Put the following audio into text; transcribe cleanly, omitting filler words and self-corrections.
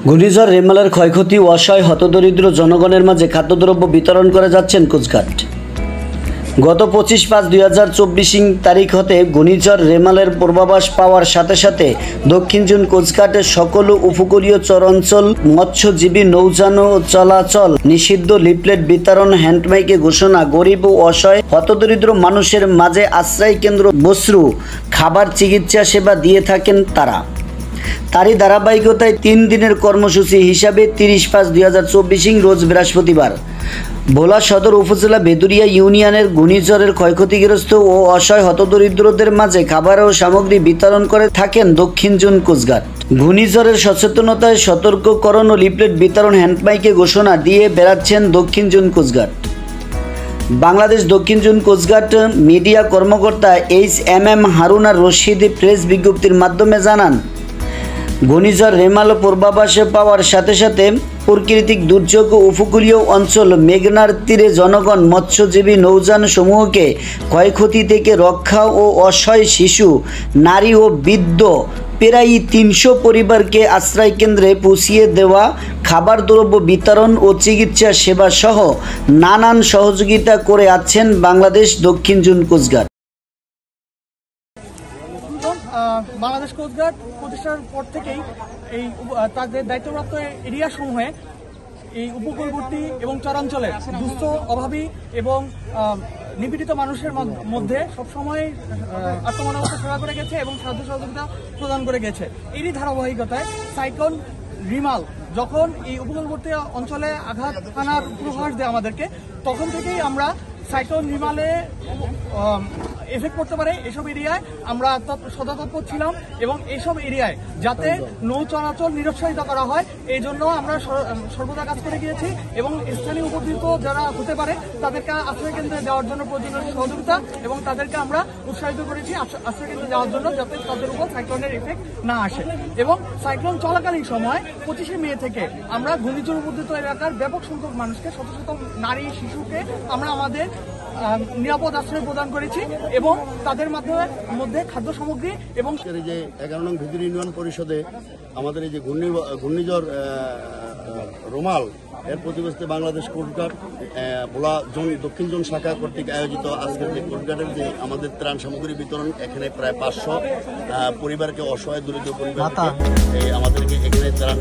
ঘূর্ণিঝড় রেমালের ক্ষয়ক্ষতি ও অসহায় হতদরিদ্র জনগণের মাঝে খাদ্যদ্রব্য বিতরণ করে যাচ্ছেন কোস্টগার্ড। গত 25/5/2024 তারিখ হতে ঘূর্ণিঝড় রেমালের পূর্বাভাস পাওয়ার সাথে সাথে দক্ষিণ জোন কোস্টগার্ডের সকল উপকূলীয় চরাঞ্চল মৎস্যজীবী নৌযান চলাচল নিষিদ্ধ, লিফলেট বিতরণ, হ্যান্ডমাইকে ঘোষণা, গরিব ও অসহায় হতদরিদ্র মানুষের মাঝে আশ্রয় কেন্দ্র, বস্ত্র, খাবার, চিকিৎসা সেবা দিয়ে থাকেন তারা। তারই ধারাবাহিকতায় 3 দিনের কর্মসূচি হিসাবে 30/5/2024 রোজ বৃহস্পতিবার ভোলা সদর উপজেলা বেদুরিয়া ইউনিয়নের ঘূর্ণিঝড়ের ক্ষয়ক্ষতিগ্রস্ত ও অসহায় হতদরিদ্রদের মাঝে খাবার ও সামগ্রী বিতরণ করে থাকেন দক্ষিণ জোন কোস্টগার্ড। ঘূর্ণিঝড়ের সচেতনতায় সতর্ককরণ ও লিফলেট বিতরণ, হ্যান্ডমাইকে ঘোষণা দিয়ে বেড়াচ্ছেন দক্ষিণ জোন কোস্টগার্ড। বাংলাদেশ দক্ষিণ জোন কোস্টগার্ড মিডিয়া কর্মকর্তা HMM হারুন আর রশিদ প্রেস বিজ্ঞপ্তির মাধ্যমে জানান, ঘূর্ণিঝড় রেমাল পূর্বাভাসে পাওয়ার সাথে সাথে প্রাকৃতিক দুর্যোগ উপকূলীয় অঞ্চল মেঘনার তীরে জনগণ, মৎস্যজীবী নৌযান সমূহকে ক্ষয়ক্ষতি থেকে রক্ষা ও অসহায় শিশু, নারী ও বৃদ্ধ প্রায় 300 পরিবারকে আশ্রয় কেন্দ্রে পৌঁছিয়ে দেওয়া, খাবার দ্রব্য বিতরণ ও চিকিৎসা সেবা সহ নানান সহযোগিতা করে আছেন বাংলাদেশ দক্ষিণ জোন কোস্টগার্ড। বাংলাদেশ কোস্টগার্ড প্রতিষ্ঠার পর থেকেই এই তাদের দায়িত্বপ্রাপ্ত এরিয়া সমূহে এই উপকূলবর্তী এবং চরাঞ্চলে দুস্থ, অভাবী এবং নিপীড়িত মানুষের মধ্যে সবসময় আত্মমানবতা সেবা করে গেছে এবং সাহায্য সহযোগিতা প্রদান করে গেছে। এরই ধারাবাহিকতায় সাইক্লোন রিমাল যখন এই উপকূলবর্তী অঞ্চলে আঘাত হানার পূর্বাভাস দেয় আমাদেরকে, তখন থেকেই আমরা সাইক্লোন রিমালে এফেক্ট করতে পারে এসব এরিয়ায় আমরা সতর্ক ছিলাম এবং এইসব এরিয়ায় যাতে নৌ চলাচল নিরুৎসাহিত করা হয় এই জন্য আমরা সর্বদা কাজ করে গিয়েছি এবং স্থানীয় উপকৃত যারা হতে পারে তাদেরকে আশ্রয় কেন্দ্রে যাওয়ার জন্য প্রয়োজনীয় সহযোগিতা এবং তাদেরকে আমরা উৎসাহিত করেছি আশ্রয় কেন্দ্রে যাওয়ার জন্য, যাতে তাদের উপর সাইক্লোনের ইফেক্ট না আসে। এবং সাইক্লোন চলাকালীন সময় 25 মে থেকে আমরা ঘূর্ণিঝড় উপদ্রুত এলাকার ব্যাপক সংখ্যক মানুষকে, শত শত নারী, শিশুকে আমরা আমাদের নিরাপদ আশ্রয় প্রদান করেছি এবং তাদের মধ্যে খাদ্য সামগ্রী এবং এই যে 11 নং ভিতর ইউনিয়ন পরিষদে আমাদের এই যে ঘূর্ণিঝড় রোমাল এর প্রতিবেশী বাংলাদেশ কোস্টগার্ড ভোলা জোন দক্ষিণ জোন শাখা কর্তৃক আয়োজিত আজকের যে কোস্টগার্ডের যে আমাদের ত্রাণ সামগ্রী বিতরণ, এখানে প্রায় 500 পরিবারকে, অসহায় দরিদ্র পরিবারকে আমাদেরকে এখানে ত্রাণ